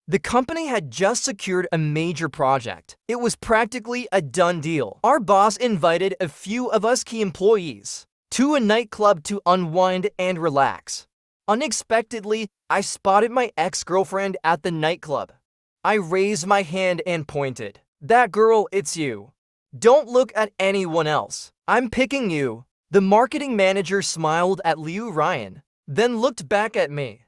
The company had just secured a major project. It was practically a done deal. Our boss invited a few of us key employees to a nightclub to unwind and relax. Unexpectedly, I spotted my ex-girlfriend at the nightclub. I raised my hand and pointed. "That girl, it's you. Don't look at anyone else. I'm picking you." The marketing manager smiled at Liu Ryan, then looked back at me.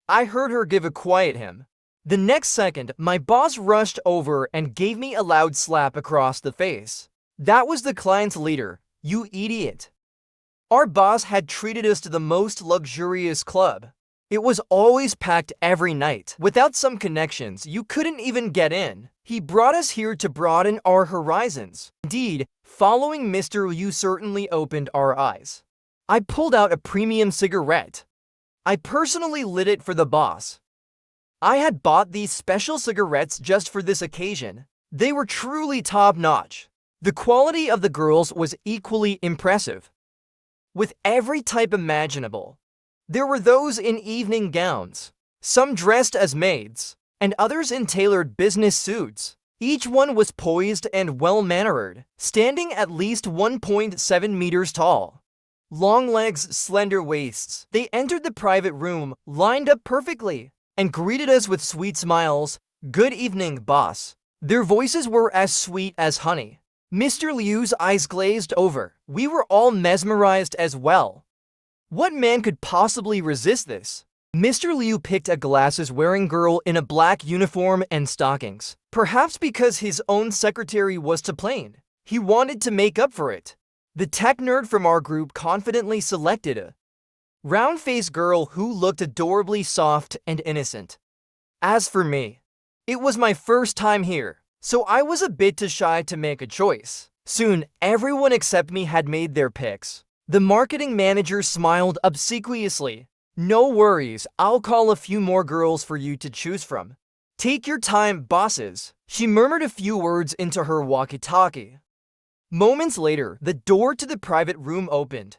I heard her give a quiet him. The next second, my boss rushed over and gave me a loud slap across the face. "That was the client's leader, you idiot." Our boss had treated us to the most luxurious club. It was always packed every night. Without some connections, you couldn't even get in. He brought us here to broaden our horizons. Indeed, following Mr. Liu certainly opened our eyes. I pulled out a premium cigarette. I personally lit it for the boss. I had bought these special cigarettes just for this occasion. They were truly top-notch. The quality of the girls was equally impressive, with every type imaginable. There were those in evening gowns, some dressed as maids, and others in tailored business suits. Each one was poised and well-mannered, standing at least 1.7 meters tall. Long legs, slender waists. They entered the private room, lined up perfectly, and greeted us with sweet smiles. "Good evening, boss." Their voices were as sweet as honey. Mr. Liu's eyes glazed over. We were all mesmerized as well. What man could possibly resist this? Mr. Liu picked a glasses-wearing girl in a black uniform and stockings. Perhaps because his own secretary was to blame, he wanted to make up for it. The tech nerd from our group confidently selected a round-faced girl who looked adorably soft and innocent. As for me, it was my first time here, so I was a bit too shy to make a choice. Soon, everyone except me had made their picks. The marketing manager smiled obsequiously. "No worries, I'll call a few more girls for you to choose from. Take your time, bosses." She murmured a few words into her walkie-talkie. Moments later, the door to the private room opened.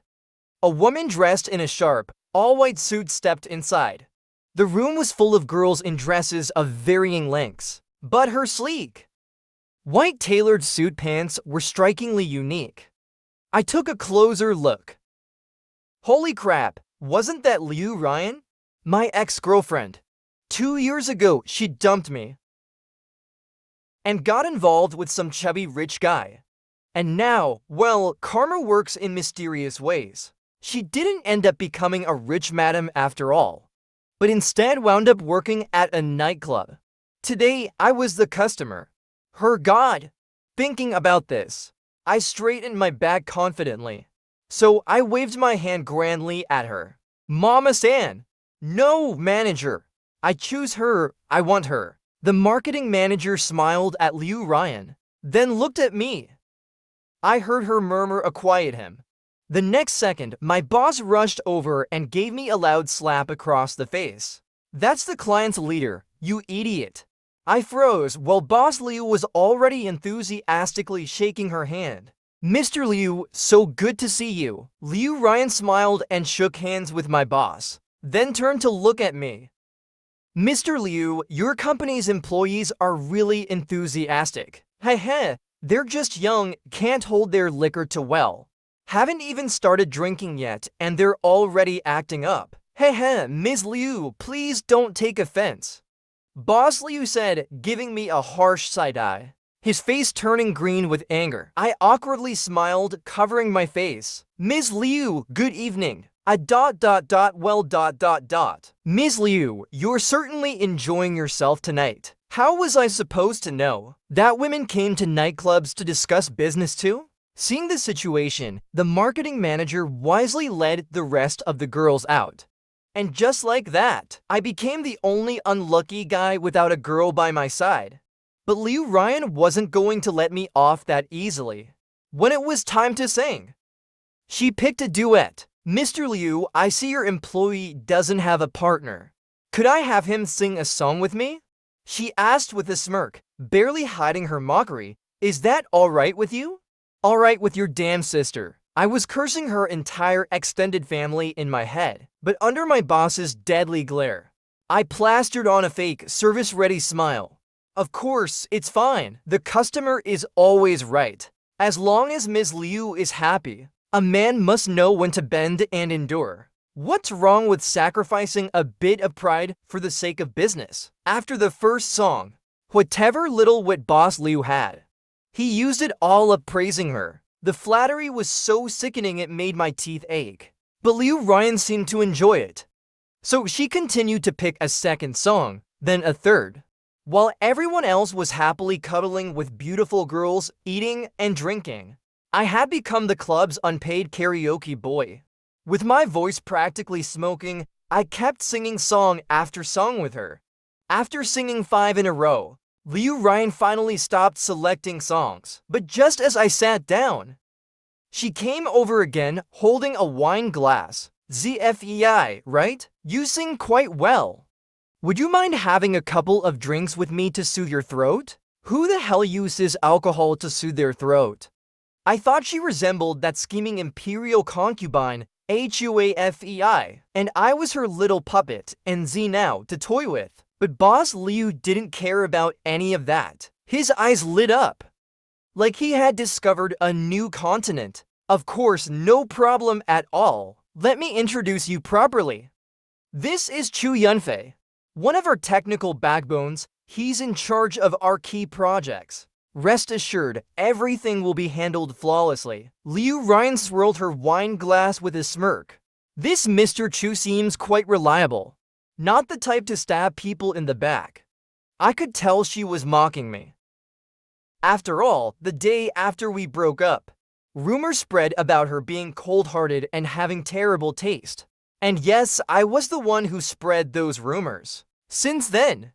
A woman dressed in a sharp, all-white suit stepped inside. The room was full of girls in dresses of varying lengths, but her sleek, white tailored suit pants were strikingly unique. I took a closer look. Holy crap, wasn't that Liu Ryan? My ex-girlfriend. 2 years ago, she dumped me and got involved with some chubby rich guy. And now, well, karma works in mysterious ways. She didn't end up becoming a rich madam after all, but instead wound up working at a nightclub. Today, I was the customer. Her god. Thinking about this, I straightened my back confidently. So I waved my hand grandly at her. "Mama-san." "No, manager. I choose her. I want her." The marketing manager smiled at Liu Ryan, then looked at me. I heard her murmur a quiet him. The next second, my boss rushed over and gave me a loud slap across the face. "That's the client's leader, you idiot." I froze while Boss Liu was already enthusiastically shaking her hand. "Mr. Liu, so good to see you." Liu Ryan smiled and shook hands with my boss, then turned to look at me. "Mr. Liu, your company's employees are really enthusiastic. Heh, they're just young, can't hold their liquor too well. Haven't even started drinking yet, and they're already acting up. Heh, Ms. Liu, please don't take offense." Boss Liu said, giving me a harsh side-eye, his face turning green with anger. I awkwardly smiled, covering my face. "Ms. Liu, good evening. Ms. Liu, you're certainly enjoying yourself tonight. How was I supposed to know that women came to nightclubs to discuss business too?" Seeing the situation, the marketing manager wisely led the rest of the girls out. And just like that, I became the only unlucky guy without a girl by my side. But Liu Ryan wasn't going to let me off that easily. When it was time to sing, she picked a duet. "Mr. Liu, I see your employee doesn't have a partner. Could I have him sing a song with me?" She asked with a smirk, barely hiding her mockery. "Is that all right with you?" "All right with your damn sister." I was cursing her entire extended family in my head, but under my boss's deadly glare, I plastered on a fake, service-ready smile. Of course, it's fine. The customer is always right. As long as Ms. Liu is happy, a man must know when to bend and endure. What's wrong with sacrificing a bit of pride for the sake of business? After the first song, whatever little wit Boss Liu had, he used it all up praising her. The flattery was so sickening it made my teeth ache. But Liu Ryan seemed to enjoy it. So she continued to pick a second song, then a third, while everyone else was happily cuddling with beautiful girls, eating and drinking. I had become the club's unpaid karaoke boy. With my voice practically smoking, I kept singing song after song with her. After singing 5 in a row, Liu Ryan finally stopped selecting songs. But just as I sat down, she came over again holding a wine glass. ZFEI, right? You sing quite well. Would you mind having a couple of drinks with me to soothe your throat? Who the hell uses alcohol to soothe their throat? I thought she resembled that scheming imperial concubine, HUAFEI, and I was her little puppet, and Z now, to toy with. But Boss Liu didn't care about any of that. His eyes lit up, like he had discovered a new continent. Of course, no problem at all. Let me introduce you properly. This is Chu Yunfei, one of our technical backbones. He's in charge of our key projects. Rest assured, everything will be handled flawlessly. Liu Ryan swirled her wine glass with a smirk. This Mr. Chu seems quite reliable. Not the type to stab people in the back. I could tell she was mocking me. After all, the day after we broke up, rumors spread about her being cold-hearted and having terrible taste. And yes, I was the one who spread those rumors. Since then,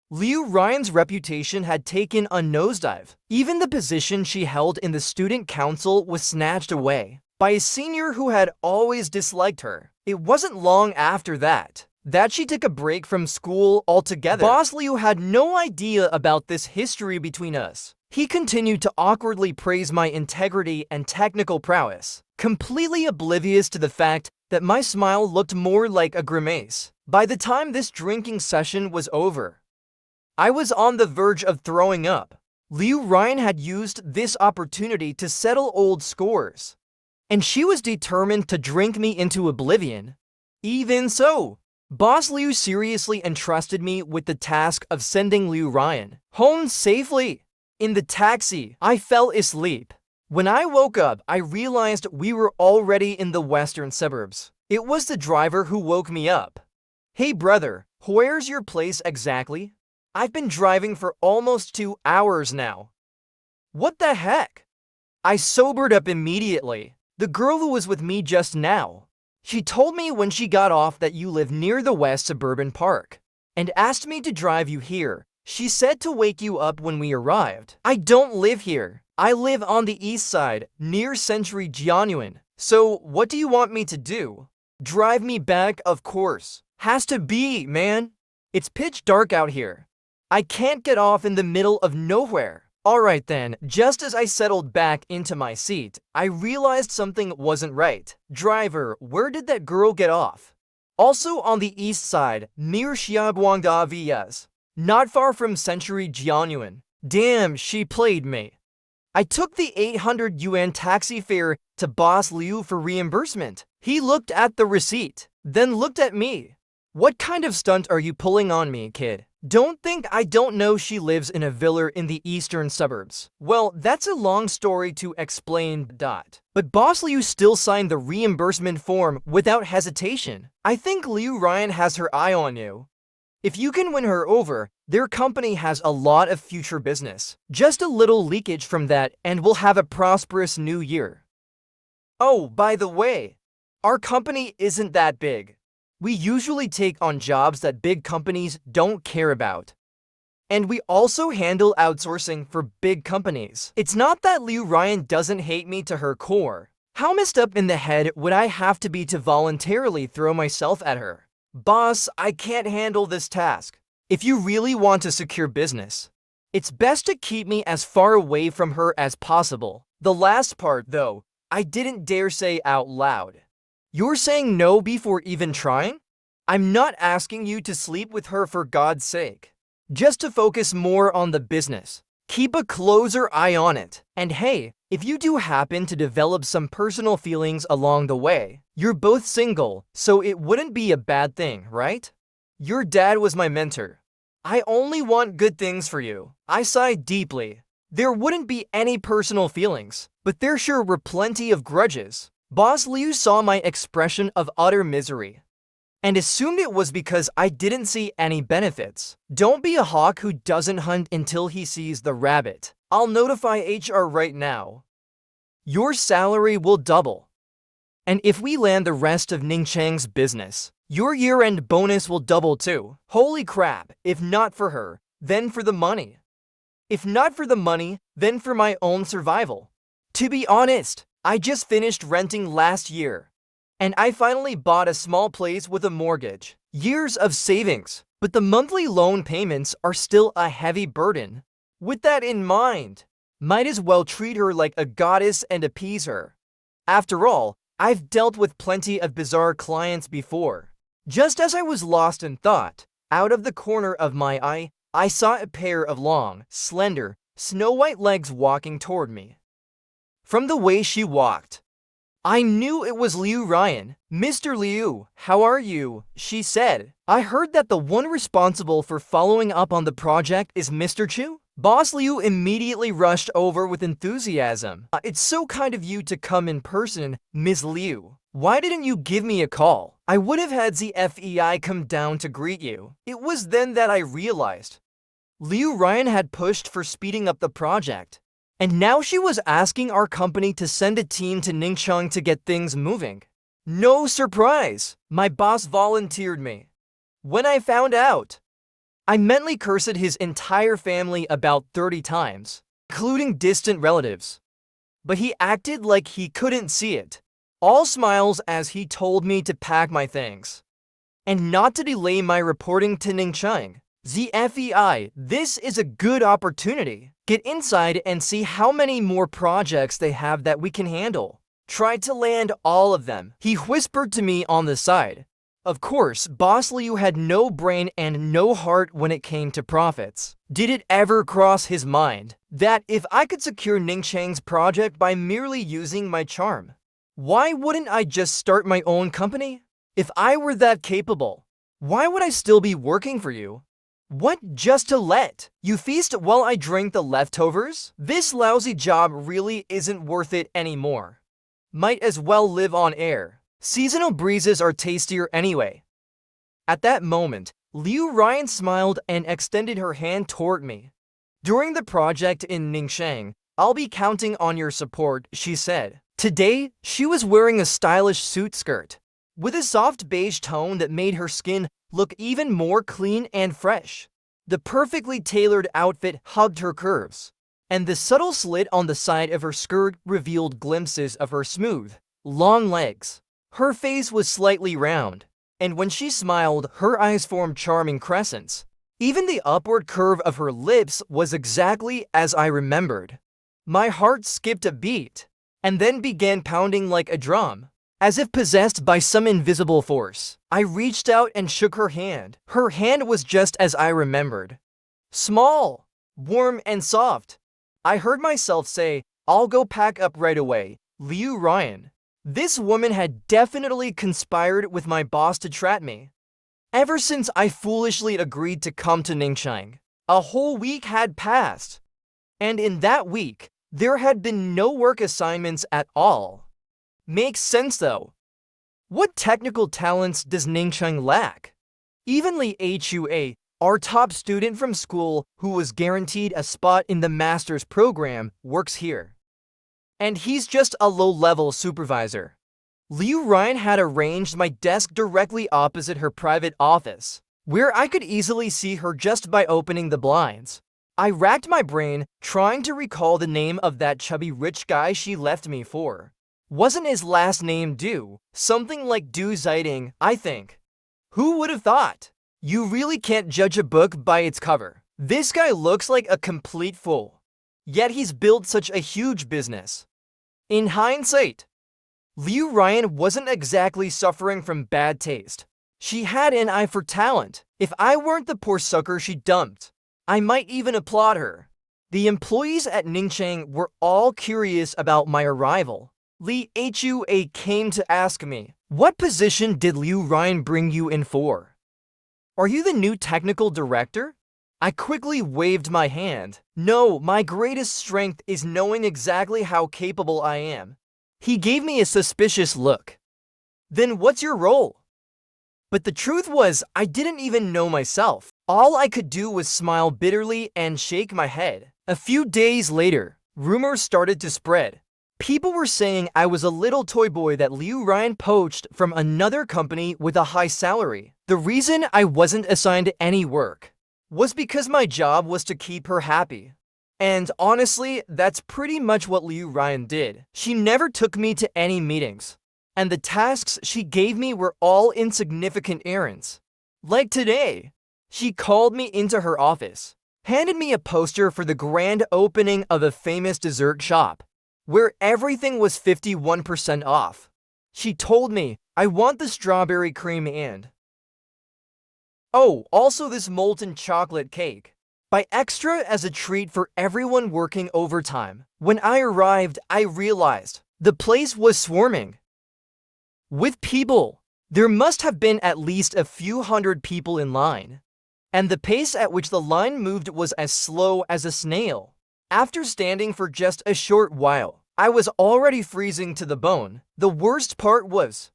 Liu Ryan's reputation had taken a nosedive. Even the position she held in the student council was snatched away by a senior who had always disliked her. It wasn't long after that she took a break from school altogether. Boss Liu had no idea about this history between us. He continued to awkwardly praise my integrity and technical prowess, completely oblivious to the fact that my smile looked more like a grimace. By the time this drinking session was over, I was on the verge of throwing up. Liu Ryan had used this opportunity to settle old scores, and she was determined to drink me into oblivion. Even so, Boss Liu seriously entrusted me with the task of sending Liu Ryan home safely. In the taxi, I fell asleep. When I woke up, I realized we were already in the western suburbs. It was the driver who woke me up. Hey brother, where's your place exactly? I've been driving for almost 2 hours now. What the heck? I sobered up immediately. The girl who was with me just now, she told me when she got off that you live near the West Suburban Park and asked me to drive you here. She said to wake you up when we arrived. I don't live here. I live on the east side, near Century Jianyuan. So what do you want me to do? Drive me back, of course. Has to be, man. It's pitch dark out here. I can't get off in the middle of nowhere. Alright then, just as I settled back into my seat, I realized something wasn't right. Driver, where did that girl get off? Also on the east side, near Xiaoguangda Villas. Not far from Century Jianyuan. Damn, she played me. I took the 800 yuan taxi fare to Boss Liu for reimbursement. He looked at the receipt, then looked at me. What kind of stunt are you pulling on me, kid? Don't think I don't know she lives in a villa in the eastern suburbs. Well, that's a long story to explain. But Boss Liu still signed the reimbursement form without hesitation. I think Liu Ryan has her eye on you. If you can win her over, their company has a lot of future business. Just a little leakage from that and we'll have a prosperous new year. Oh, by the way, our company isn't that big. We usually take on jobs that big companies don't care about. And we also handle outsourcing for big companies. It's not that Liu Ryan doesn't hate me to her core. How messed up in the head would I have to be to voluntarily throw myself at her? Boss, I can't handle this task. If you really want to secure business, it's best to keep me as far away from her as possible. The last part, though, I didn't dare say out loud. You're saying no before even trying? I'm not asking you to sleep with her for God's sake. Just to focus more on the business. Keep a closer eye on it. And hey, if you do happen to develop some personal feelings along the way, you're both single, so it wouldn't be a bad thing, right? Your dad was my mentor. I only want good things for you. I sighed deeply. There wouldn't be any personal feelings, but there sure were plenty of grudges. Boss Liu saw my expression of utter misery and assumed it was because I didn't see any benefits. Don't be a hawk who doesn't hunt until he sees the rabbit. I'll notify HR right now. Your salary will double. And if we land the rest of Ningchang's business, your year-end bonus will double too. Holy crap, if not for her, then for the money. If not for the money, then for my own survival. To be honest, I just finished renting last year. And I finally bought a small place with a mortgage. Years of savings, but the monthly loan payments are still a heavy burden. With that in mind, might as well treat her like a goddess and appease her. After all, I've dealt with plenty of bizarre clients before. Just as I was lost in thought, out of the corner of my eye, I saw a pair of long, slender, snow-white legs walking toward me. From the way she walked, I knew it was Liu Ryan. Mr. Liu, how are you? She said. I heard that the one responsible for following up on the project is Mr. Chu? Boss Liu immediately rushed over with enthusiasm. It's so kind of you to come in person, Ms. Liu. Why didn't you give me a call? I would have had the FEI come down to greet you. It was then that I realized Liu Ryan had pushed for speeding up the project. And now she was asking our company to send a team to Ningchang to get things moving. No surprise, my boss volunteered me. When I found out, I mentally cursed his entire family about 30 times, including distant relatives. But he acted like he couldn't see it. All smiles as he told me to pack my things and not to delay my reporting to Ningchang. ZFEI, this is a good opportunity. Get inside and see how many more projects they have that we can handle. Try to land all of them, he whispered to me on the side. Of course, Boss Liu had no brain and no heart when it came to profits. Did it ever cross his mind that if I could secure Ningchang's project by merely using my charm, why wouldn't I just start my own company? If I were that capable, why would I still be working for you? What, just to let you feast while I drink the leftovers? This lousy job really isn't worth it anymore. Might as well live on air. Seasonal breezes are tastier anyway. At that moment, Liu Ryan smiled and extended her hand toward me. During the project in Ningchang, I'll be counting on your support, she said. Today, she was wearing a stylish suit skirt with a soft beige tone that made her skin look even more clean and fresh. The perfectly tailored outfit hugged her curves, and the subtle slit on the side of her skirt revealed glimpses of her smooth, long legs. Her face was slightly round, and when she smiled, her eyes formed charming crescents. Even the upward curve of her lips was exactly as I remembered. My heart skipped a beat, and then began pounding like a drum. As if possessed by some invisible force, I reached out and shook her hand. Her hand was just as I remembered. Small, warm, and soft. I heard myself say, I'll go pack up right away, Liu Ryan. This woman had definitely conspired with my boss to trap me. Ever since I foolishly agreed to come to Ningchang, a whole week had passed. And in that week, there had been no work assignments at all. Makes sense though. What technical talents does Ningchang lack? Even Li Hua, our top student from school who was guaranteed a spot in the master's program, works here. And he's just a low-level supervisor. Liu Ryan had arranged my desk directly opposite her private office, where I could easily see her just by opening the blinds. I racked my brain, trying to recall the name of that chubby rich guy she left me for. Wasn't his last name Du? Something like Du Ziding, I think. Who would have thought? You really can't judge a book by its cover. This guy looks like a complete fool. Yet he's built such a huge business. In hindsight, Liu Ryan wasn't exactly suffering from bad taste. She had an eye for talent. If I weren't the poor sucker she dumped, I might even applaud her. The employees at Ningchang were all curious about my arrival. Li Hua came to ask me, "What position did Liu Ryan bring you in for? Are you the new technical director?" I quickly waved my hand. "No, my greatest strength is knowing exactly how capable I am." He gave me a suspicious look. "Then what's your role?" But the truth was, I didn't even know myself. All I could do was smile bitterly and shake my head. A few days later, rumors started to spread. People were saying I was a little toy boy that Liu Ryan poached from another company with a high salary. The reason I wasn't assigned any work was because my job was to keep her happy. And honestly, that's pretty much what Liu Ryan did. She never took me to any meetings, and the tasks she gave me were all insignificant errands. Like today, she called me into her office, handed me a poster for the grand opening of a famous dessert shop, where everything was 51% off. She told me, "I want the strawberry cream and oh, also this molten chocolate cake. Buy extra as a treat for everyone working overtime." When I arrived, I realized the place was swarming with people. There must have been at least a few hundred people in line, and the pace at which the line moved was as slow as a snail. After standing for just a short while, I was already freezing to the bone. The worst part was,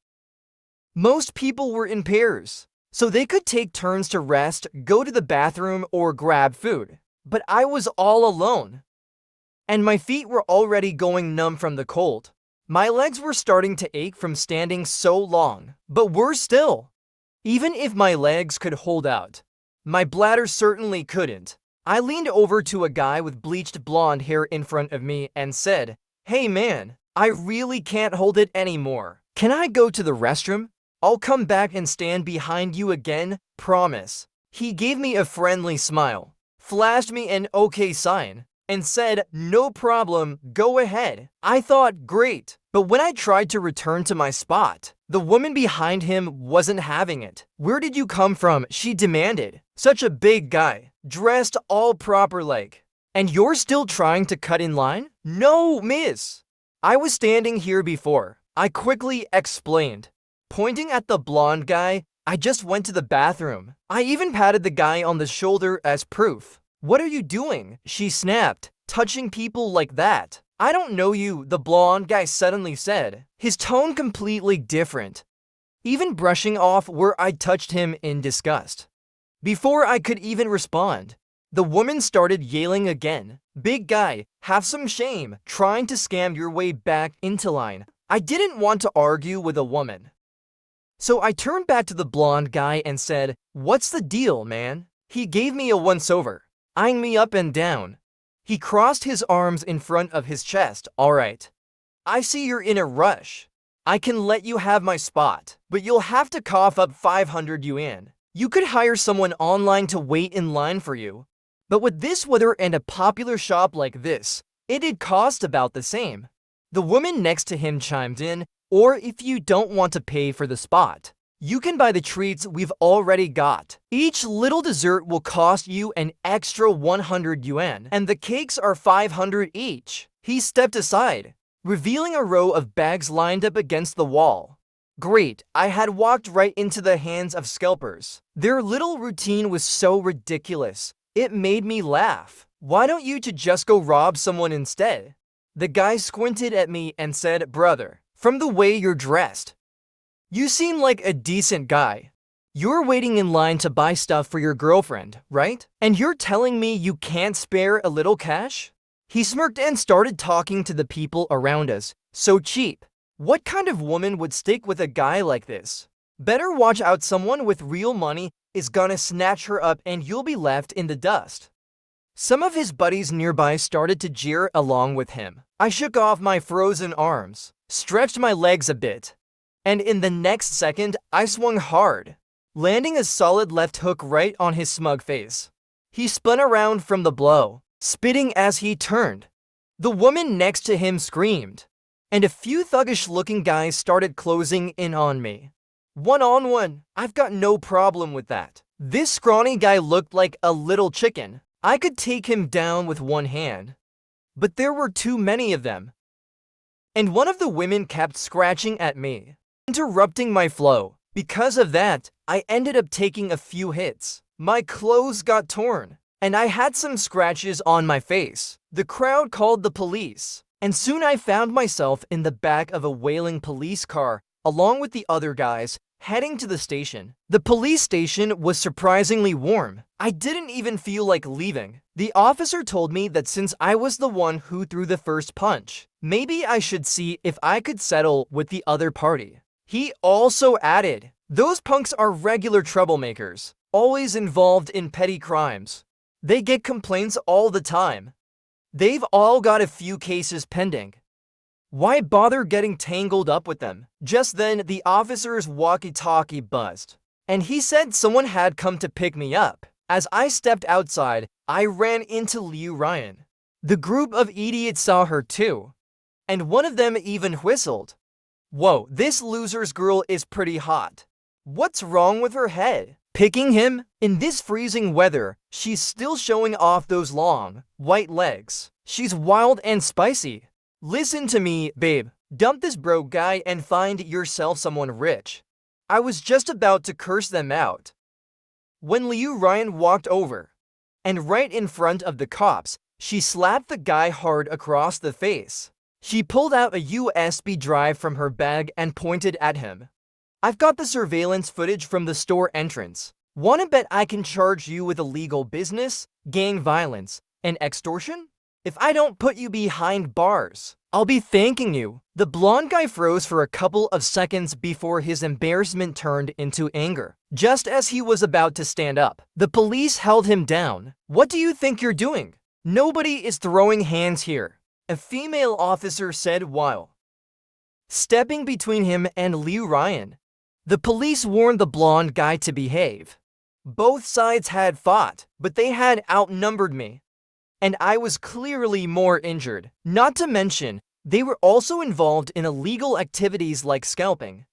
most people were in pairs, so they could take turns to rest, go to the bathroom, or grab food. But I was all alone, and my feet were already going numb from the cold. My legs were starting to ache from standing so long. But worse still, even if my legs could hold out, my bladder certainly couldn't. I leaned over to a guy with bleached blonde hair in front of me and said, "Hey man, I really can't hold it anymore. Can I go to the restroom? I'll come back and stand behind you again, promise." He gave me a friendly smile, flashed me an okay sign, and said, "No problem, go ahead." I thought, great. But when I tried to return to my spot, the woman behind him wasn't having it. "Where did you come from?" she demanded. "Such a big guy, dressed all proper like. And you're still trying to cut in line?" "No, miss. I was standing here before," I quickly explained, pointing at the blonde guy. "I just went to the bathroom." I even patted the guy on the shoulder as proof. "What are you doing?" she snapped, "touching people like that." "I don't know you," the blonde guy suddenly said, his tone completely different, even brushing off where I touched him in disgust. Before I could even respond, the woman started yelling again. "Big guy, have some shame, trying to scam your way back into line." I didn't want to argue with a woman, so I turned back to the blonde guy and said, "What's the deal, man?" He gave me a once-over, eyeing me up and down. He crossed his arms in front of his chest. "All right, I see you're in a rush. I can let you have my spot, but you'll have to cough up 500 yuan. You could hire someone online to wait in line for you. But with this weather and a popular shop like this, it'd cost about the same." The woman next to him chimed in, "Or if you don't want to pay for the spot, you can buy the treats we've already got. Each little dessert will cost you an extra 100 yuan, and the cakes are 500 each." He stepped aside, revealing a row of bags lined up against the wall. Great, I had walked right into the hands of scalpers. Their little routine was so ridiculous, it made me laugh. "Why don't you just go rob someone instead?" The guy squinted at me and said, "Brother, from the way you're dressed, you seem like a decent guy. You're waiting in line to buy stuff for your girlfriend, right? And you're telling me you can't spare a little cash?" He smirked and started talking to the people around us. "So cheap. What kind of woman would stick with a guy like this? Better watch out, someone with real money is gonna snatch her up and you'll be left in the dust." Some of his buddies nearby started to jeer along with him. I shook off my frozen arms, stretched my legs a bit, and in the next second, I swung hard, landing a solid left hook right on his smug face. He spun around from the blow, spitting as he turned. The woman next to him screamed, and a few thuggish-looking guys started closing in on me. One-on-one, I've got no problem with that. This scrawny guy looked like a little chicken. I could take him down with one hand. But there were too many of them. And one of the women kept scratching at me, interrupting my flow. Because of that, I ended up taking a few hits. My clothes got torn, and I had some scratches on my face. The crowd called the police, and soon I found myself in the back of a wailing police car, along with the other guys, heading to the station. The police station was surprisingly warm. I didn't even feel like leaving. The officer told me that since I was the one who threw the first punch, maybe I should see if I could settle with the other party. He also added, "Those punks are regular troublemakers, always involved in petty crimes. They get complaints all the time. They've all got a few cases pending. Why bother getting tangled up with them?" Just then, the officer's walkie-talkie buzzed, and he said someone had come to pick me up. As I stepped outside, I ran into Liu Ryan. The group of idiots saw her too, and one of them even whistled. "Whoa, this loser's girl is pretty hot. What's wrong with her head? Picking him? In this freezing weather, she's still showing off those long, white legs. She's wild and spicy. Listen to me, babe. Dump this broke guy and find yourself someone rich." I was just about to curse them out when Liu Ryan walked over, and right in front of the cops, she slapped the guy hard across the face. She pulled out a USB drive from her bag and pointed at him. "I've got the surveillance footage from the store entrance. Wanna bet I can charge you with illegal business, gang violence, and extortion? If I don't put you behind bars, I'll be thanking you." The blonde guy froze for a couple of seconds before his embarrassment turned into anger. Just as he was about to stand up, the police held him down. "What do you think you're doing? Nobody is throwing hands here," a female officer said while stepping between him and Liu Ryan. The police warned the blonde guy to behave. Both sides had fought, but they had outnumbered me, and I was clearly more injured. Not to mention, they were also involved in illegal activities like scalping.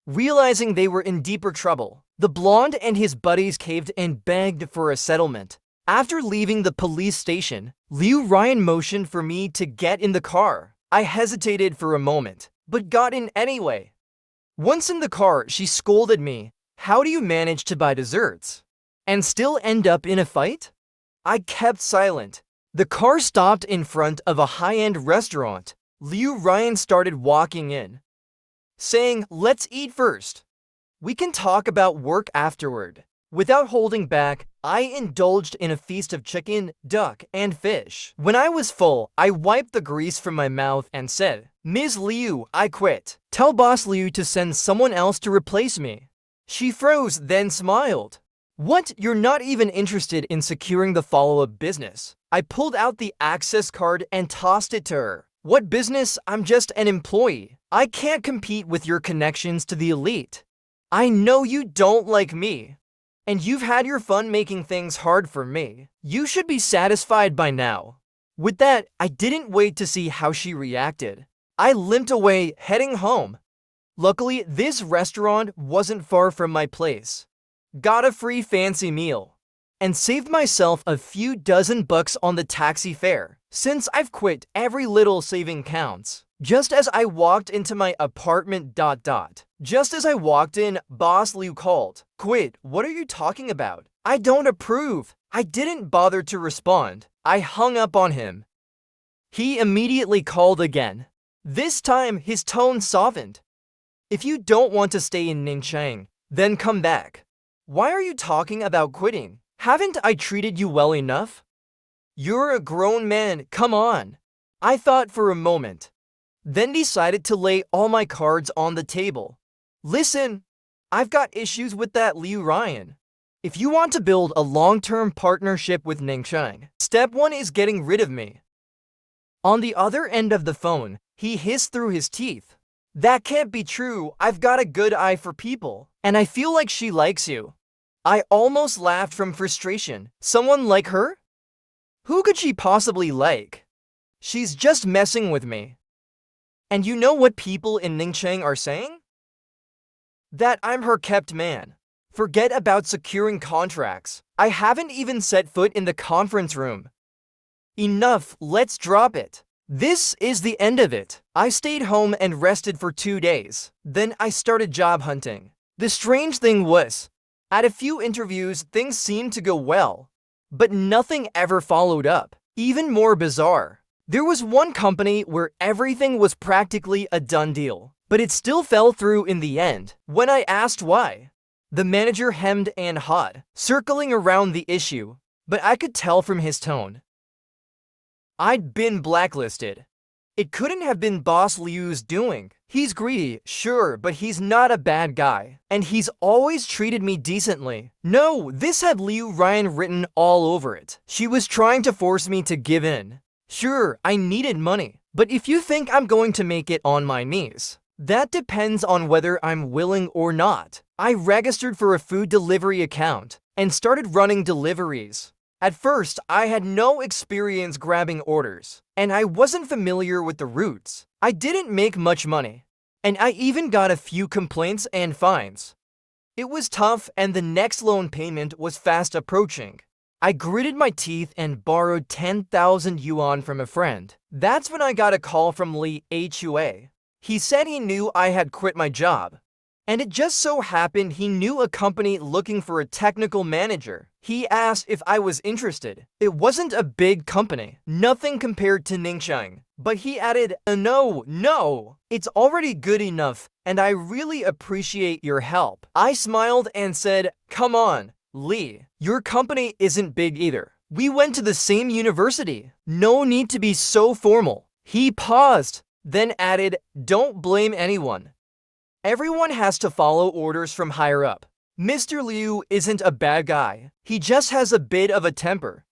Realizing they were in deeper trouble, the blonde and his buddies caved and begged for a settlement. After leaving the police station, Liu Ryan motioned for me to get in the car. I hesitated for a moment, but got in anyway. Once in the car, she scolded me. "How do you manage to buy desserts and still end up in a fight?" I kept silent. The car stopped in front of a high-end restaurant. Liu Ryan started walking in, saying, "Let's eat first. We can talk about work afterward." Without holding back, I indulged in a feast of chicken, duck, and fish. When I was full, I wiped the grease from my mouth and said, "Ms. Liu, I quit. Tell Boss Liu to send someone else to replace me." She froze, then smiled. "What? You're not even interested in securing the follow-up business?" I pulled out the access card and tossed it to her. "What business? I'm just an employee. I can't compete with your connections to the elite. I know you don't like me, and you've had your fun making things hard for me. You should be satisfied by now." With that, I didn't wait to see how she reacted. I limped away, heading home. Luckily, this restaurant wasn't far from my place. Got a free fancy meal, and saved myself a few dozen bucks on the taxi fare. Since I've quit, every little saving counts. Just as I walked into my apartment... Just as I walked in, Boss Liu called. "Quit, what are you talking about? I don't approve." I didn't bother to respond. I hung up on him. He immediately called again. This time, his tone softened. "If you don't want to stay in Ningchang, then come back. Why are you talking about quitting? Haven't I treated you well enough? You're a grown man, come on." I thought for a moment, then decided to lay all my cards on the table. "Listen, I've got issues with that Liu Ryan. If you want to build a long-term partnership with Ningchang, step 1 is getting rid of me." On the other end of the phone, he hissed through his teeth. "That can't be true. I've got a good eye for people, and I feel like she likes you." I almost laughed from frustration. Someone like her? Who could she possibly like? She's just messing with me. And you know what people in Ningchang are saying? that I'm her kept man. Forget about securing contracts. I haven't even set foot in the conference room. Enough, let's drop it. This is the end of it. I stayed home and rested for 2 days. Then I started job hunting. The strange thing was, at a few interviews, things seemed to go well, but nothing ever followed up. Even more bizarre, there was one company where everything was practically a done deal, but it still fell through in the end. When I asked why, the manager hemmed and hawed, circling around the issue, but I could tell from his tone I'd been blacklisted. It couldn't have been Boss Liu's doing. He's greedy, sure, but he's not a bad guy. And he's always treated me decently. No, this had Liu Ryan written all over it. She was trying to force me to give in. Sure, I needed money, but if you think I'm going to make it on my knees, that depends on whether I'm willing or not. I registered for a food delivery account and started running deliveries. At first, I had no experience grabbing orders, and I wasn't familiar with the routes. I didn't make much money, and I even got a few complaints and fines. It was tough, and the next loan payment was fast approaching. I gritted my teeth and borrowed 10,000 yuan from a friend. That's when I got a call from Li Hua. He said he knew I had quit my job, and it just so happened he knew a company looking for a technical manager. He asked if I was interested. It wasn't a big company, nothing compared to Ningxiang, but he added, no, it's already good enough, and I really appreciate your help. I smiled and said, come on, Li, your company isn't big either. We went to the same university. No need to be so formal. He paused, then added, don't blame anyone. Everyone has to follow orders from higher up. Mr. Liu isn't a bad guy. He just has a bit of a temper.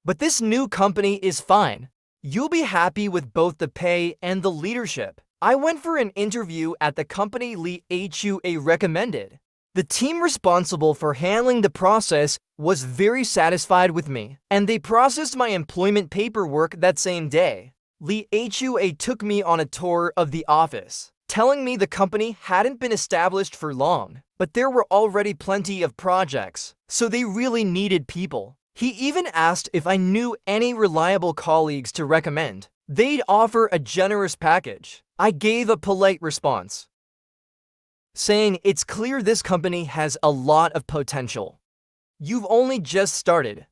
But this new company is fine. You'll be happy with both the pay and the leadership. I went for an interview at the company Li Hua recommended. The team responsible for handling the process was very satisfied with me, and they processed my employment paperwork that same day. Li Hua took me on a tour of the office, telling me the company hadn't been established for long, but there were already plenty of projects, so they really needed people. He even asked if I knew any reliable colleagues to recommend. They'd offer a generous package. I gave a polite response, saying it's clear this company has a lot of potential. You've only just started,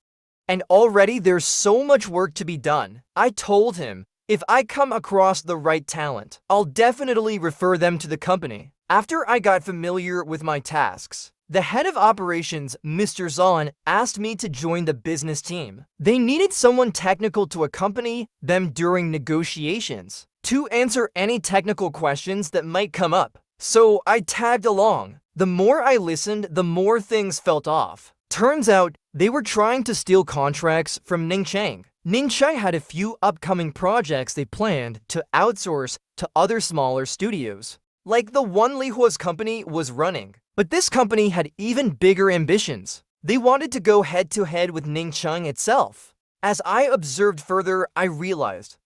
and already there's so much work to be done. I told him, if I come across the right talent, I'll definitely refer them to the company. After I got familiar with my tasks, the head of operations, Mr. Zahn, asked me to join the business team. They needed someone technical to accompany them during negotiations, to answer any technical questions that might come up. So I tagged along. The more I listened, the more things felt off. Turns out, they were trying to steal contracts from Ningxiang. Ningxiang had a few upcoming projects they planned to outsource to other smaller studios, like the one Li Hua's company was running. But this company had even bigger ambitions. They wanted to go head-to-head with Ningxiang itself. As I observed further, I realized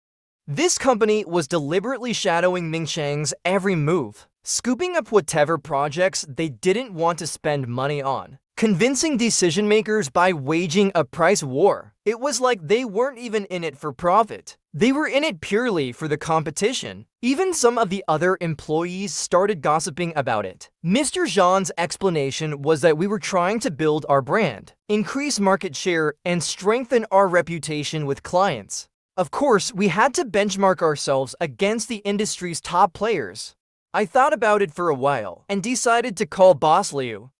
this company was deliberately shadowing Ningxiang's every move, scooping up whatever projects they didn't want to spend money on, convincing decision-makers by waging a price war. It was like they weren't even in it for profit. They were in it purely for the competition. Even some of the other employees started gossiping about it. Mr. Zhang's explanation was that we were trying to build our brand, increase market share, and strengthen our reputation with clients. Of course, we had to benchmark ourselves against the industry's top players. I thought about it for a while and decided to call Boss Liu.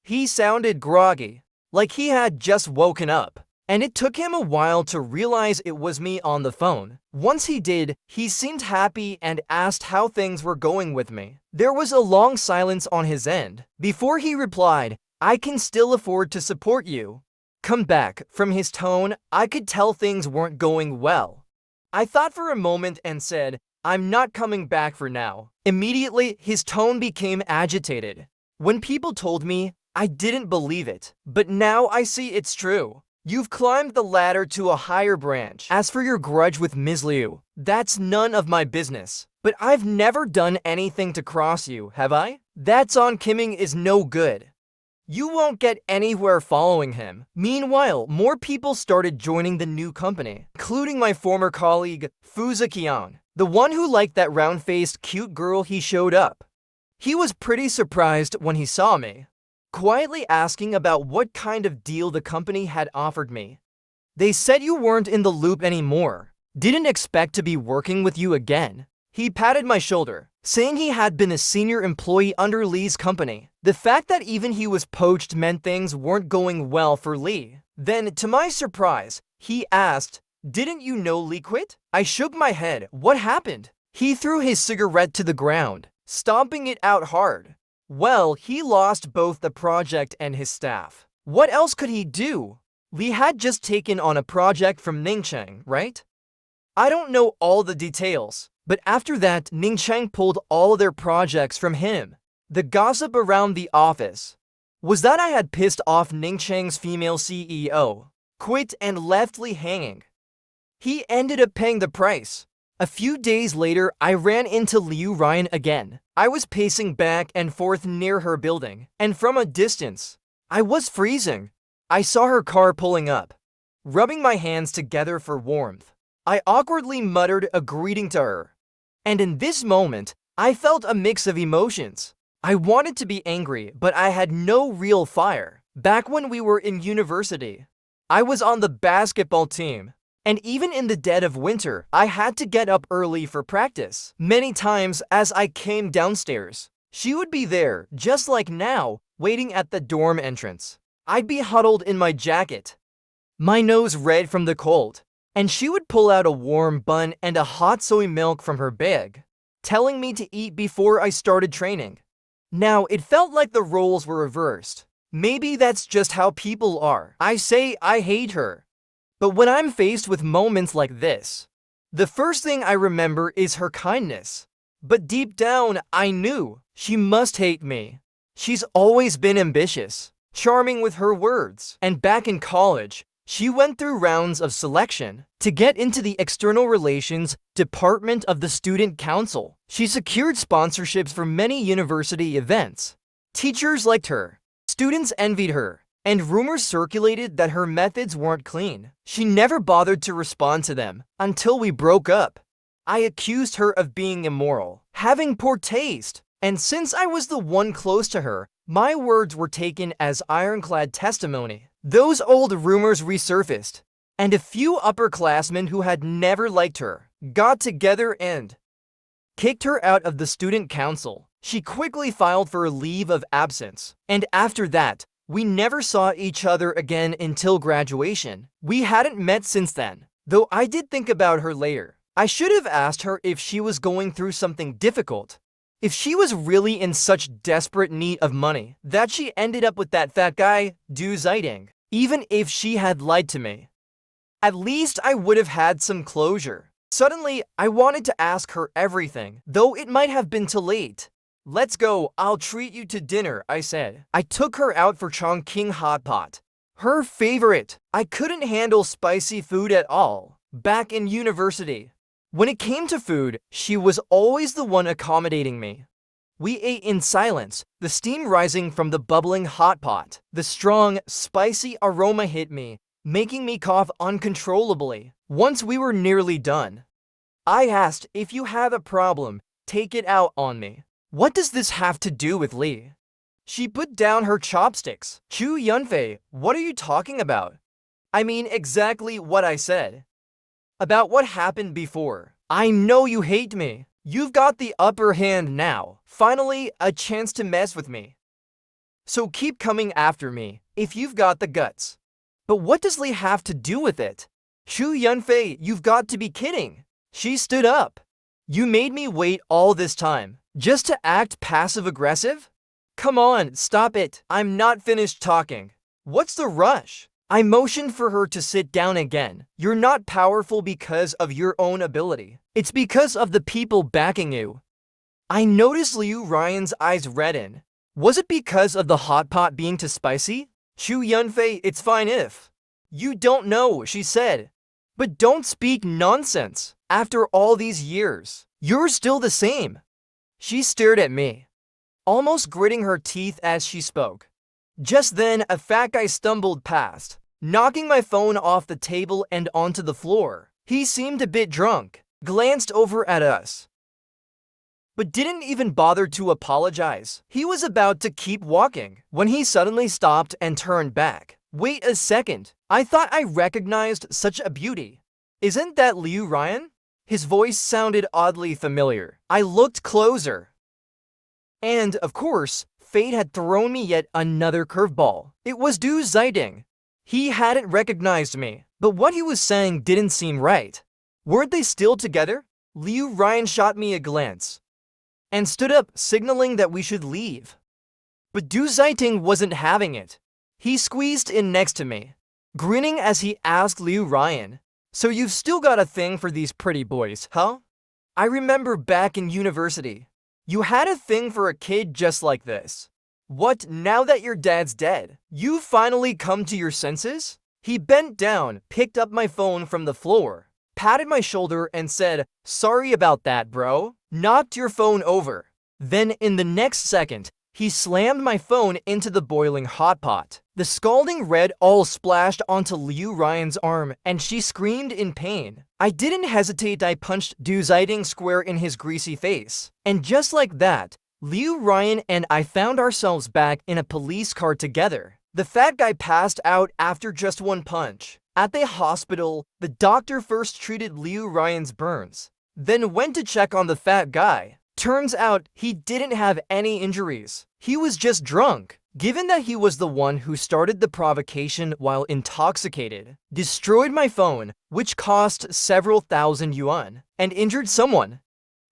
He sounded groggy, like he had just woken up, and it took him a while to realize it was me on the phone. Once he did, he seemed happy and asked how things were going with me. There was a long silence on his end. Before he replied, I can still afford to support you. Come back. From his tone, I could tell things weren't going well. I thought for a moment and said, I'm not coming back for now. Immediately, his tone became agitated. When people told me, I didn't believe it, but now I see it's true. You've climbed the ladder to a higher branch. As for your grudge with Ms. Liu, that's none of my business. But I've never done anything to cross you, have I? That's on Kimming is no good. You won't get anywhere following him. Meanwhile, more people started joining the new company, including my former colleague, Fuza-kion, the one who liked that round-faced cute girl. He showed up. He was pretty surprised when he saw me, quietly asking about what kind of deal the company had offered me. They said you weren't in the loop anymore. Didn't expect to be working with you again. He patted my shoulder, saying he had been a senior employee under Lee's company. The fact that even he was poached meant things weren't going well for Lee. Then, to my surprise, he asked, "Didn't you know Lee quit?" I shook my head. What happened? He threw his cigarette to the ground, stomping it out hard. Well, he lost both the project and his staff. What else could he do? Lee had just taken on a project from Ningcheng, right? I don't know all the details, but after that, Ningcheng pulled all their projects from him. The gossip around the office was that I had pissed off Ningcheng's female CEO, quit and left Lee hanging. He ended up paying the price. A few days later, I ran into Liu Ryan again. I was pacing back and forth near her building, and from a distance, I was freezing. I saw her car pulling up, rubbing my hands together for warmth. I awkwardly muttered a greeting to her, and in this moment, I felt a mix of emotions. I wanted to be angry, but I had no real fire. Back when we were in university, I was on the basketball team, and even in the dead of winter, I had to get up early for practice. Many times as I came downstairs, she would be there, just like now, waiting at the dorm entrance. I'd be huddled in my jacket, my nose red from the cold, and she would pull out a warm bun and a hot soy milk from her bag, telling me to eat before I started training. Now, it felt like the roles were reversed. Maybe that's just how people are. I say I hate her, but when I'm faced with moments like this, the first thing I remember is her kindness. But deep down, I knew she must hate me. She's always been ambitious, charming with her words, and back in college, she went through rounds of selection to get into the External Relations Department of the Student Council. She secured sponsorships for many university events. Teachers liked her, students envied her, and rumors circulated that her methods weren't clean. She never bothered to respond to them until we broke up. I accused her of being immoral, having poor taste, and since I was the one close to her, my words were taken as ironclad testimony. Those old rumors resurfaced, and a few upperclassmen who had never liked her got together and kicked her out of the student council. She quickly filed for a leave of absence, and after that, we never saw each other again until graduation. We hadn't met since then, though I did think about her later. I should have asked her if she was going through something difficult, if she was really in such desperate need of money that she ended up with that fat guy, Du Ziding. Even if she had lied to me, at least I would have had some closure. Suddenly, I wanted to ask her everything, though it might have been too late. "Let's go, I'll treat you to dinner," I said. I took her out for Chongqing hot pot, her favorite. I couldn't handle spicy food at all back in university. When it came to food, she was always the one accommodating me. We ate in silence, the steam rising from the bubbling hot pot. The strong, spicy aroma hit me, making me cough uncontrollably. Once we were nearly done, I asked, "If you have a problem, take it out on me." "What does this have to do with Lee?" She put down her chopsticks. "Chu Yunfei, what are you talking about?" "I mean exactly what I said. About what happened before. I know you hate me. You've got the upper hand now. Finally, a chance to mess with me. So keep coming after me, if you've got the guts." "But what does Lee have to do with it?" "Chu Yunfei, you've got to be kidding." She stood up. "You made me wait all this time, just to act passive-aggressive? Come on, stop it. I'm not finished talking. What's the rush?" I motioned for her to sit down again. "You're not powerful because of your own ability. It's because of the people backing you." I noticed Liu Ryan's eyes redden. Was it because of the hot pot being too spicy? "Chu Yunfei, it's fine if you don't know," she said. "But don't speak nonsense. After all these years, You're still the same. She stared at me, almost gritting her teeth as she spoke. Just then, a fat guy stumbled past, knocking my phone off the table and onto the floor. He seemed a bit drunk, glanced over at us, but didn't even bother to apologize. He was about to keep walking when he suddenly stopped and turned back. Wait a second. I thought I recognized such a beauty. Isn't that Liu Ryan? His voice sounded oddly familiar. I looked closer. And, of course, fate had thrown me yet another curveball. It was Du Ziding. He hadn't recognized me, but what he was saying didn't seem right. Weren't they still together? Liu Ryan shot me a glance and stood up, signaling that we should leave. But Du Ziding wasn't having it. He squeezed in next to me, grinning as he asked Liu Ryan, "So you've still got a thing for these pretty boys, huh? I remember back in university, you had a thing for a kid just like this. What, now that your dad's dead, you finally come to your senses?" He bent down, picked up my phone from the floor, patted my shoulder and said, "Sorry about that, bro." Knocked your phone over. Then in the next second, he slammed my phone into the boiling hot pot. The scalding red all splashed onto Liu Ryan's arm and she screamed in pain. I didn't hesitate. I punched Du Ziding square in his greasy face. And just like that, Liu Ryan and I found ourselves back in a police car together. The fat guy passed out after just one punch. At the hospital, the doctor first treated Liu Ryan's burns, then went to check on the fat guy. Turns out he didn't have any injuries. He was just drunk. Given that he was the one who started the provocation while intoxicated, destroyed my phone, which cost several thousand yuan, and injured someone,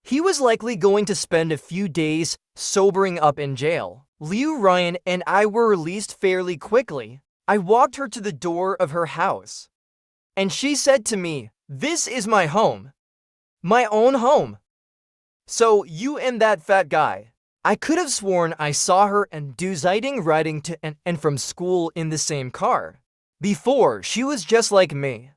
he was likely going to spend a few days sobering up in jail. Liu Ryan and I were released fairly quickly. I walked her to the door of her house, and she said to me, "This is my home. My own home. So you and that fat guy." I could have sworn I saw her and Du Ziding riding to and from school in the same car. Before, she was just like me,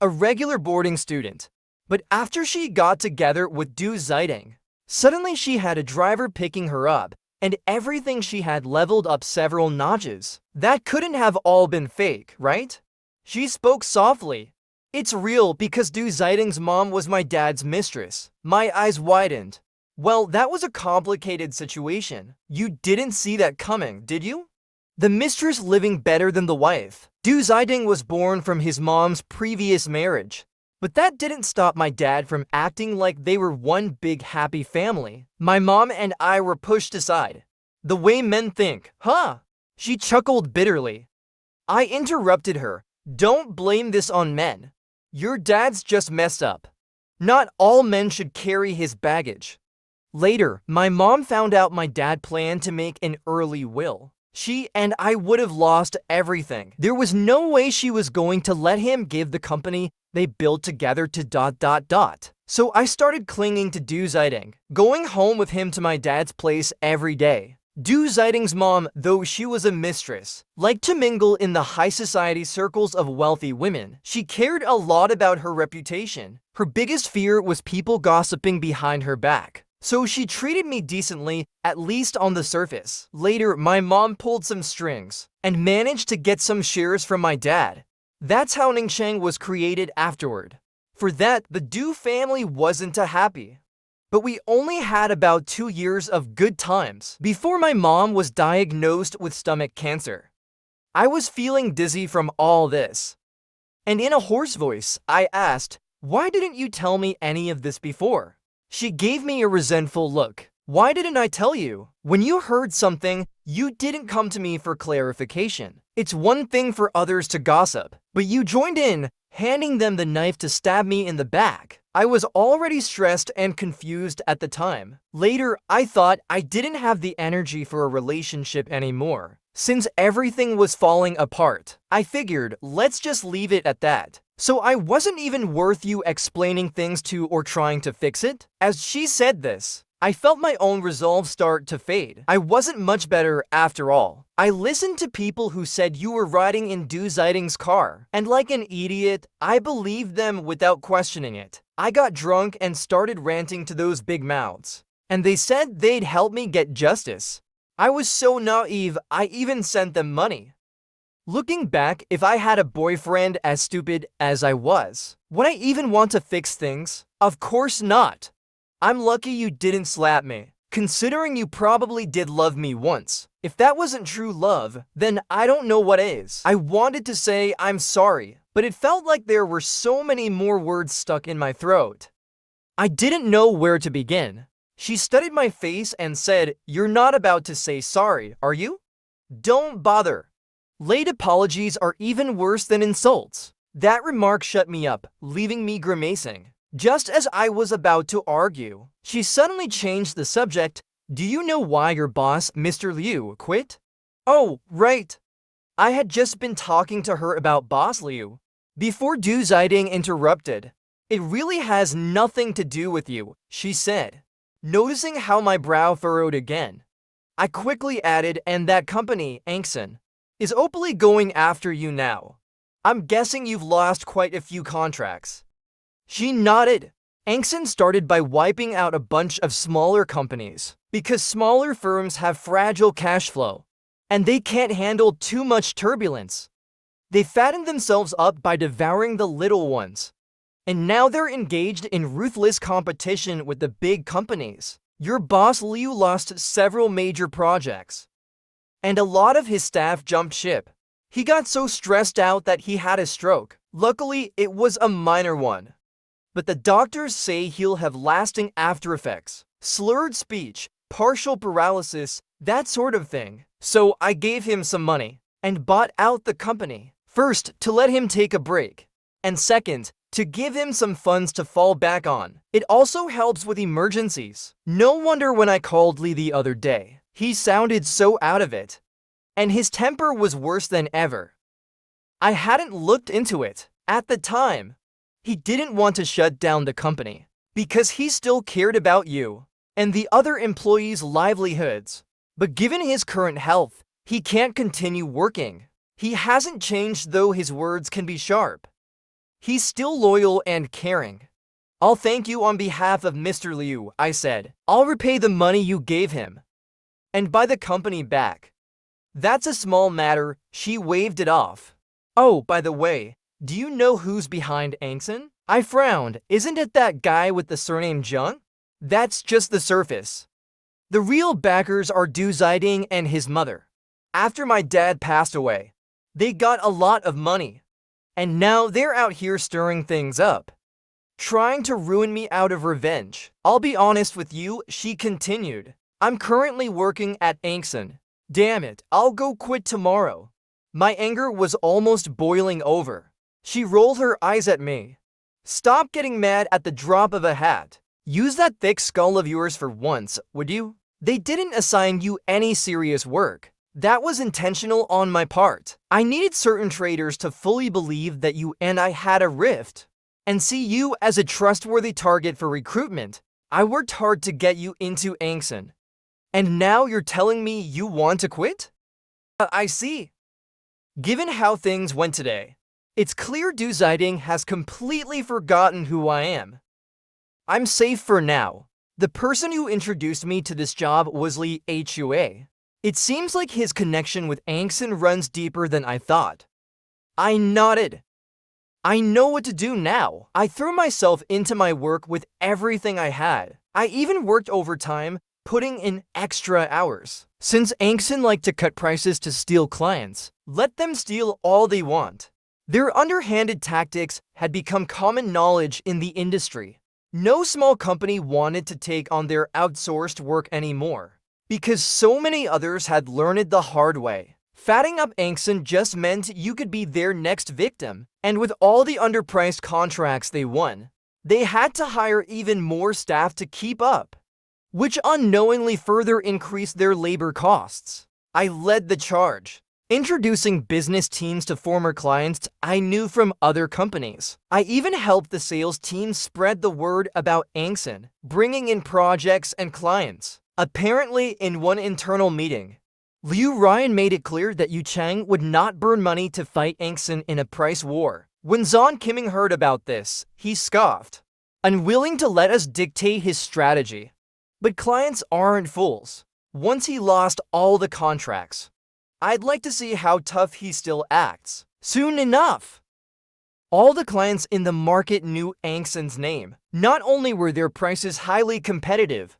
a regular boarding student. But after she got together with Du Ziding, suddenly she had a driver picking her up, and everything she had leveled up several notches. That couldn't have all been fake, right? She spoke softly. "It's real because Du Ziding's mom was my dad's mistress." My eyes widened. Well, that was a complicated situation. You didn't see that coming, did you? The mistress living better than the wife. Du Ziding was born from his mom's previous marriage. But that didn't stop my dad from acting like they were one big happy family. My mom and I were pushed aside. The way men think, huh? She chuckled bitterly. I interrupted her. "Don't blame this on men. Your dad's just messed up. Not all men should carry his baggage." Later, my mom found out my dad planned to make an early will. She and I would have lost everything. There was no way she was going to let him give the company they built together to ... So I started clinging to Du Ziding, going home with him to my dad's place every day. Du Ziding's mom, though she was a mistress, liked to mingle in the high society circles of wealthy women. She cared a lot about her reputation. Her biggest fear was people gossiping behind her back. So she treated me decently, at least on the surface. Later, my mom pulled some strings and managed to get some shares from my dad. That's how Ningsheng was created afterward. For that, the Du family wasn't happy. But we only had about 2 years of good times before my mom was diagnosed with stomach cancer. I was feeling dizzy from all this. And in a hoarse voice, I asked, "Why didn't you tell me any of this before?" She gave me a resentful look. "Why didn't I tell you? When you heard something, you didn't come to me for clarification. It's one thing for others to gossip, but you joined in, handing them the knife to stab me in the back." I was already stressed and confused at the time. Later, I thought I didn't have the energy for a relationship anymore. Since everything was falling apart, I figured, let's just leave it at that. So I wasn't even worth you explaining things to or trying to fix it. As she said this, I felt my own resolve start to fade. I wasn't much better after all. I listened to people who said you were riding in Zeiting's car, and like an idiot, I believed them without questioning it. I got drunk and started ranting to those big mouths, and they said they'd help me get justice. I was so naive, I even sent them money. Looking back, if I had a boyfriend as stupid as I was, would I even want to fix things? Of course not. I'm lucky you didn't slap me, considering you probably did love me once. If that wasn't true love, then I don't know what is. I wanted to say I'm sorry, but it felt like there were so many more words stuck in my throat. I didn't know where to begin. She studied my face and said, "You're not about to say sorry, are you? Don't bother." Late apologies are even worse than insults. That remark shut me up, leaving me grimacing. Just as I was about to argue, she suddenly changed the subject. "Do you know why your boss, Mr. Liu, quit?" "Oh, right." I had just been talking to her about Boss Liu before Zeiting interrupted. "It really has nothing to do with you," she said. Noticing how my brow furrowed again, I quickly added, "And that company, Angson, is openly going after you now. I'm guessing you've lost quite a few contracts." She nodded. Angson started by wiping out a bunch of smaller companies because smaller firms have fragile cash flow and they can't handle too much turbulence. They fattened themselves up by devouring the little ones, and now they're engaged in ruthless competition with the big companies. Your boss Liu lost several major projects, and a lot of his staff jumped ship. He got so stressed out that he had a stroke. Luckily, it was a minor one, but the doctors say he'll have lasting after effects, slurred speech, partial paralysis, that sort of thing. So I gave him some money and bought out the company. First, to let him take a break, and second, to give him some funds to fall back on. It also helps with emergencies. No wonder when I called Lee the other day, he sounded so out of it, and his temper was worse than ever. I hadn't looked into it. At the time, he didn't want to shut down the company because he still cared about you and the other employees' livelihoods. But given his current health, he can't continue working. He hasn't changed, though his words can be sharp. He's still loyal and caring. "I'll thank you on behalf of Mr. Liu," I said. "I'll repay the money you gave him and buy the company back." "That's a small matter," she waved it off. "Oh, by the way, do you know who's behind Angson?" I frowned. "Isn't it that guy with the surname Zheng?" "That's just the surface. The real backers are Zeiting and his mother. After my dad passed away, they got a lot of money, and now they're out here stirring things up, trying to ruin me out of revenge. I'll be honest with you," she continued. "I'm currently working at Angson. Damn it, I'll go quit tomorrow." My anger was almost boiling over. She rolled her eyes at me. "Stop getting mad at the drop of a hat. Use that thick skull of yours for once, would you? They didn't assign you any serious work. That was intentional on my part. I needed certain traders to fully believe that you and I had a rift and see you as a trustworthy target for recruitment. I worked hard to get you into Angson, and now you're telling me you want to quit? I see." Given how things went today, it's clear Zeiting has completely forgotten who I am. I'm safe for now. The person who introduced me to this job was Lee Hua. It seems like his connection with Angson runs deeper than I thought. I nodded. I know what to do now. I threw myself into my work with everything I had. I even worked overtime, putting in extra hours. Since Angson like to cut prices to steal clients, let them steal all they want. Their underhanded tactics had become common knowledge in the industry. No small company wanted to take on their outsourced work anymore, because so many others had learned it the hard way. Fatting up Angson just meant you could be their next victim, and with all the underpriced contracts they won, they had to hire even more staff to keep up, which unknowingly further increased their labor costs. I led the charge. introducing business teams to former clients I knew from other companies. I even helped the sales team spread the word about Angson, bringing in projects and clients. Apparently, in one internal meeting, Liu Ryan made it clear that Yu Chang would not burn money to fight Angson in a price war. When Zon Kiming heard about this, he scoffed, unwilling to let us dictate his strategy. But clients aren't fools. Once he lost all the contracts, I'd like to see how tough he still acts. Soon enough, all the clients in the market knew Angson's name. Not only were their prices highly competitive,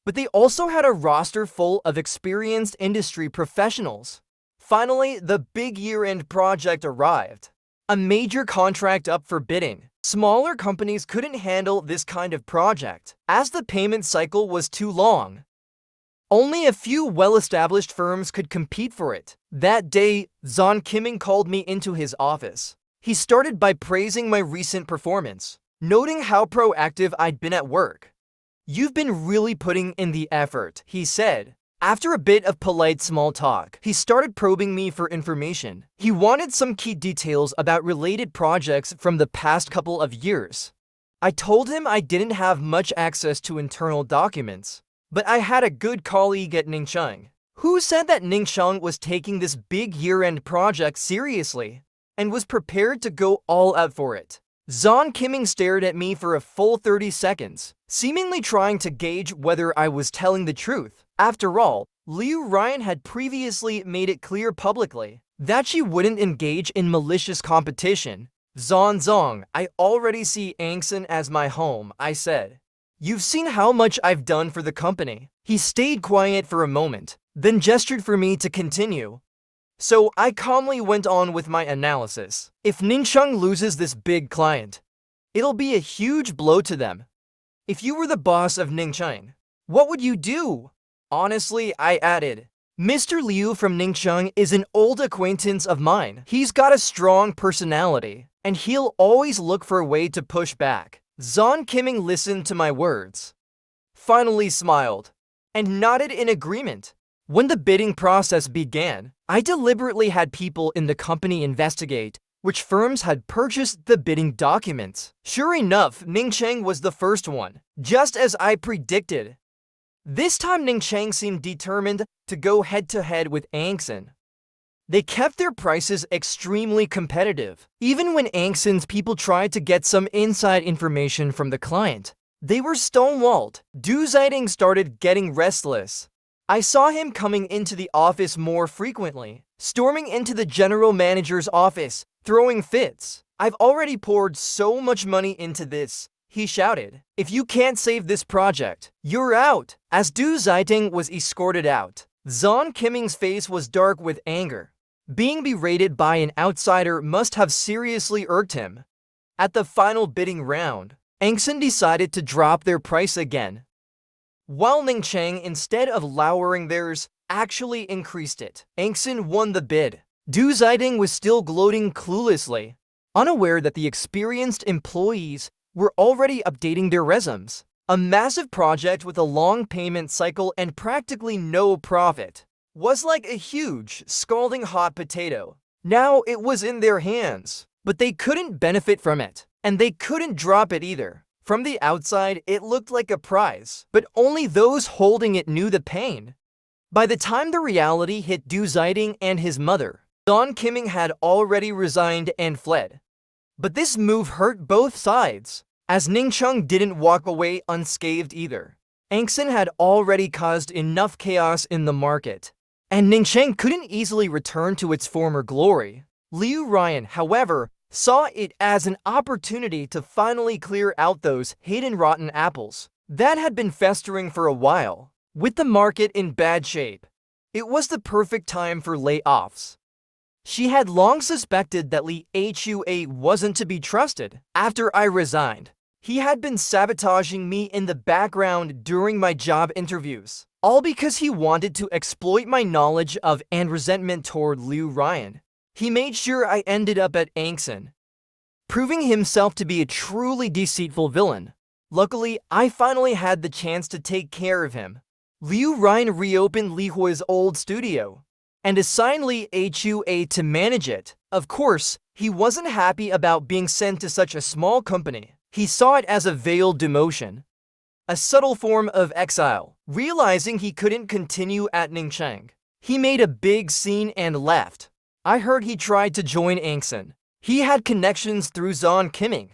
but they also had a roster full of experienced industry professionals. Finally, the big year-end project arrived. A major contract up for bidding. Smaller companies couldn't handle this kind of project, as the payment cycle was too long. Only a few well-established firms could compete for it. That day, Zon Kiming called me into his office. He started by praising my recent performance, noting how proactive I'd been at work. "You've been really putting in the effort," he said. After a bit of polite small talk, he started probing me for information. He wanted some key details about related projects from the past couple of years. I told him I didn't have much access to internal documents, but I had a good colleague at Ningcheng who said that Ningcheng was taking this big year-end project seriously and was prepared to go all out for it. Zon Kiming stared at me for a full 30 seconds, seemingly trying to gauge whether I was telling the truth. After all, Liu Ryan had previously made it clear publicly that she wouldn't engage in malicious competition. "Zon Zong, I already see Angson as my home," I said. "You've seen how much I've done for the company." He stayed quiet for a moment, then gestured for me to continue. So I calmly went on with my analysis. If Ningcheng loses this big client, it'll be a huge blow to them. If you were the boss of Ningcheng, what would you do? Honestly, I added, Mr. Liu from Ningcheng is an old acquaintance of mine. He's got a strong personality, and he'll always look for a way to push back. Zon Kiming listened to my words, finally smiled, and nodded in agreement. When the bidding process began, I deliberately had people in the company investigate which firms had purchased the bidding documents. Sure enough, Ningcheng was the first one, just as I predicted. This time Ningcheng seemed determined to go head-to-head with Angson. They kept their prices extremely competitive. Even when Angson's people tried to get some inside information from the client, they were stonewalled. Du Ziding started getting restless. I saw him coming into the office more frequently, storming into the general manager's office, throwing fits. "I've already poured so much money into this," he shouted. "If you can't save this project, you're out." As Du Ziding was escorted out, Zon Kiming's face was dark with anger. Being berated by an outsider must have seriously irked him. At the final bidding round, Angson decided to drop their price again, while Ningcheng, instead of lowering theirs, actually increased it. Angson won the bid. Du Ziding was still gloating cluelessly, unaware that the experienced employees were already updating their resumes. A massive project with a long payment cycle and practically no profit was like a huge, scalding hot potato. Now it was in their hands, but they couldn't benefit from it, and they couldn't drop it either. From the outside, it looked like a prize, but only those holding it knew the pain. By the time the reality hit Du Ziding and his mother, Zon Kiming had already resigned and fled. But this move hurt both sides, as Ningcheng didn't walk away unscathed either. Angson had already caused enough chaos in the market, and Ningcheng couldn't easily return to its former glory. Liu Ryan, however, saw it as an opportunity to finally clear out those hidden rotten apples that had been festering for a while. With the market in bad shape, it was the perfect time for layoffs. She had long suspected that Li Hua wasn't to be trusted. After I resigned, he had been sabotaging me in the background during my job interviews, all because he wanted to exploit my knowledge of and resentment toward Liu Ryan. He made sure I ended up at Angson, proving himself to be a truly deceitful villain. Luckily, I finally had the chance to take care of him. Liu Ryan reopened Li Hua's old studio, and assigned Li Hua to manage it. Of course, he wasn't happy about being sent to such a small company. He saw it as a veiled demotion, a subtle form of exile. Realizing he couldn't continue at Ningcheng, he made a big scene and left. I heard he tried to join Angsen. He had connections through Zhang Qiming.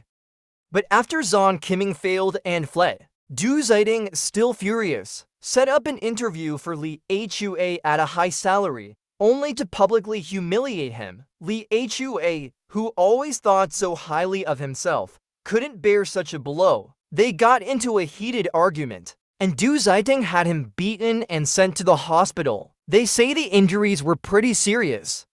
But after Zhang Qiming failed and fled, Du Ziding, still furious, set up an interview for Li Hua at a high salary, only to publicly humiliate him. Li Hua, who always thought so highly of himself, couldn't bear such a blow. They got into a heated argument, and Du Ziding had him beaten and sent to the hospital. They say the injuries were pretty serious.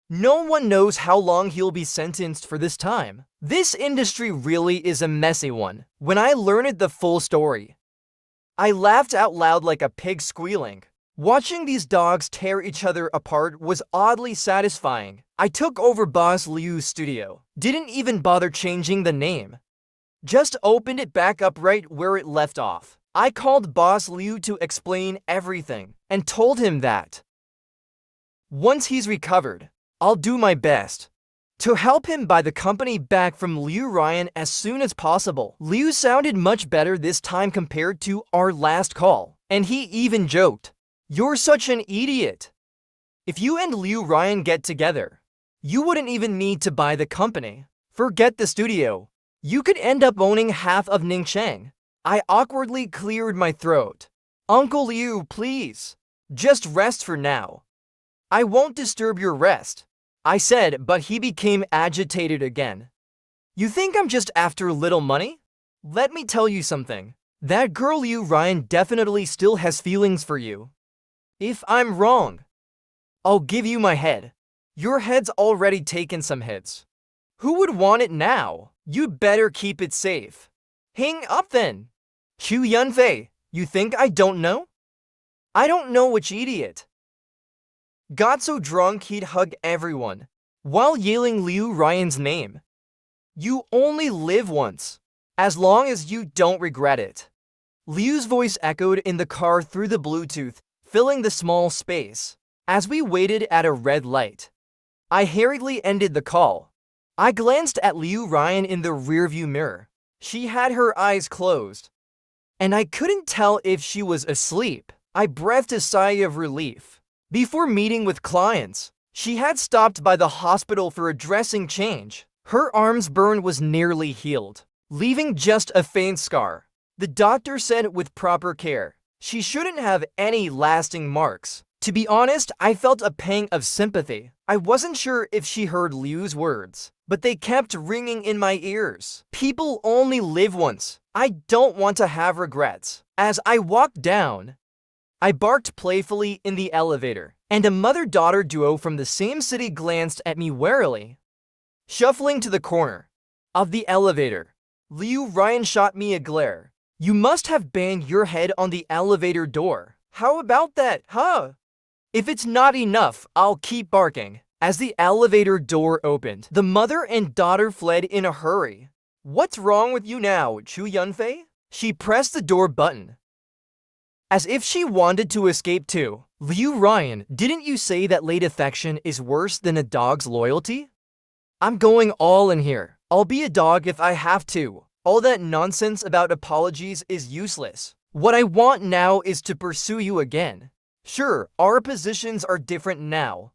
No one knows how long he'll be sentenced for this time. This industry really is a messy one. When I learned the full story, I laughed out loud like a pig squealing. Watching these dogs tear each other apart was oddly satisfying. I took over Boss Liu's studio, didn't even bother changing the name, just opened it back up right where it left off. I called Boss Liu to explain everything and told him that once he's recovered, I'll do my best to help him buy the company back from Liu Ryan as soon as possible. Liu sounded much better this time compared to our last call, and he even joked, "You're such an idiot. If you and Liu Ryan get together, you wouldn't even need to buy the company. Forget the studio. You could end up owning half of Ningcheng." I awkwardly cleared my throat. "Uncle Liu, please, just rest for now." "I won't disturb your rest," I said, but he became agitated again. "You think I'm just after little money? Let me tell you something. That girl Liu Ryan definitely still has feelings for you. If I'm wrong, I'll give you my head. Your head's already taken some hits. Who would want it now? You'd better keep it safe. Hang up then." "Chu Yunfei, you think I don't know? I don't know which idiot got so drunk he'd hug everyone while yelling Liu Ryan's name. You only live once, as long as you don't regret it." Liu's voice echoed in the car through the Bluetooth, filling the small space. As we waited at a red light, I hurriedly ended the call. I glanced at Liu Ryan in the rearview mirror. She had her eyes closed, and I couldn't tell if she was asleep. I breathed a sigh of relief. Before meeting with clients, she had stopped by the hospital for a dressing change. Her arm's burn was nearly healed, leaving just a faint scar. The doctor said with proper care, she shouldn't have any lasting marks. To be honest, I felt a pang of sympathy. I wasn't sure if she heard Liu's words, but they kept ringing in my ears. People only live once. I don't want to have regrets. As I walked down, I barked playfully in the elevator, and a mother-daughter duo from the same city glanced at me warily. Shuffling to the corner of the elevator, Liu Ryan shot me a glare. "You must have banged your head on the elevator door. How about that, huh? If it's not enough, I'll keep barking." As the elevator door opened, the mother and daughter fled in a hurry. "What's wrong with you now, Chu Yunfei?" She pressed the door button, as if she wanted to escape too. "Liu Ryan, didn't you say that late affection is worse than a dog's loyalty? I'm going all in here. I'll be a dog if I have to. All that nonsense about apologies is useless. What I want now is to pursue you again. Sure, our positions are different now,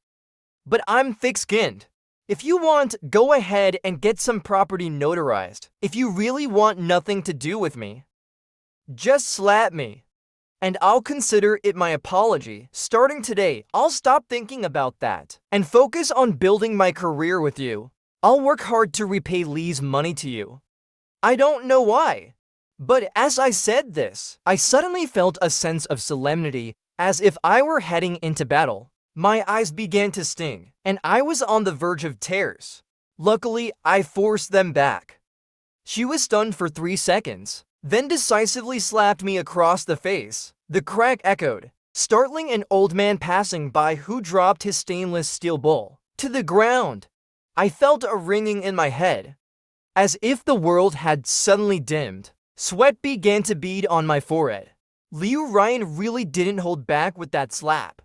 but I'm thick-skinned. If you want, go ahead and get some property notarized. If you really want nothing to do with me, just slap me, and I'll consider it my apology. Starting today, I'll stop thinking about that and focus on building my career with you. I'll work hard to repay Li's money to you." I don't know why, but as I said this, I suddenly felt a sense of solemnity, as if I were heading into battle. My eyes began to sting, and I was on the verge of tears. Luckily, I forced them back. She was stunned for 3 seconds, then decisively slapped me across the face. The crack echoed, startling an old man passing by who dropped his stainless steel bowl to the ground. I felt a ringing in my head, as if the world had suddenly dimmed. Sweat began to bead on my forehead. Liu Ryan really didn't hold back with that slap.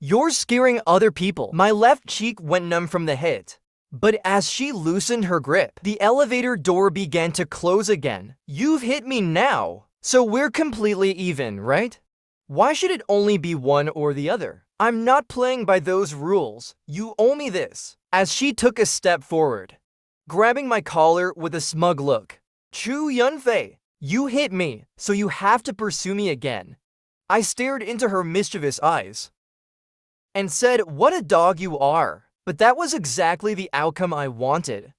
You're scaring other people. My left cheek went numb from the hit. But as she loosened her grip, the elevator door began to close again. You've hit me now, so we're completely even, right? Why should it only be one or the other? I'm not playing by those rules. You owe me this. As she took a step forward, grabbing my collar with a smug look. Chu Yunfei, you hit me, so you have to pursue me again. I stared into her mischievous eyes and said, what a dog you are. But that was exactly the outcome I wanted.